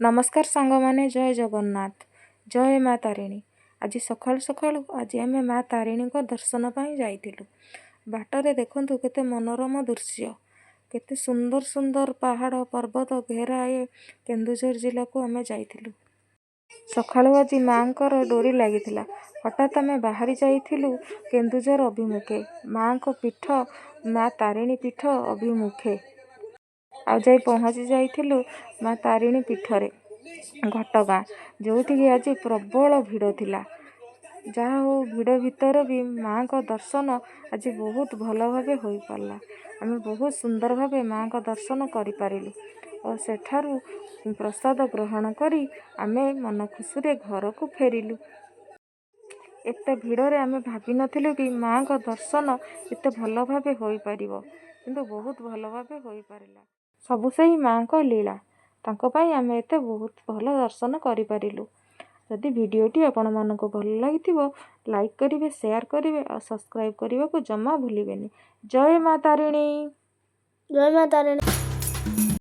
नमस्कार सांग माने जय जगन्नाथ जय माँ तारिणी। आज सकाळु सकाळु आज आम माँ तारिणी को दर्शन पाई जाइथिलु। बाटरे देखंतु केते मनोरम दृश्य, केते सुंदर सुंदर पहाड़ पर्वत घेरा ए केन्दुझर जिला को आम जाइथिलु। सकाळु आज माँकर डोरी लागिथिला। हठात आम बाहरी जाइथिलु केन्दुझर अभिमुखे, माँ को पीठ माँ तारिणी पीठ अभिमुखे। आ जाई पहुँची जाइथिलु माँ तारिणी पीठरे घटगाँ, जोठिकी आज प्रबल भिड़ थिला। जहा हो भिड़ भितर भी माँ को दर्शन आज बहुत भल भावे होई पारला। आमे बहुत सुंदर भावे माँ को दर्शन करि पारिलु और सेठारु प्रसाद ग्रहण करी आमे मन खुशी रे घर को फेरिलु। एते भिड़रे आमे भाभी नथिलु कि माँ को दर्शन एते भल भावे होई पारिबो, किंतु बहुत भल भावे होई पारिला। सबु सेही माँ को लीला, तांको पाई आमे एते बहुत भल दर्शन करि पारिलु। जदि भिडियोटी आपण मानको भल लागिथिबो लाइक करिवे, शेयर करिवे और सब्सक्राइब करने को जमा भूलिबेनी। जय माँ तारिणी। जय माँ तारिणी।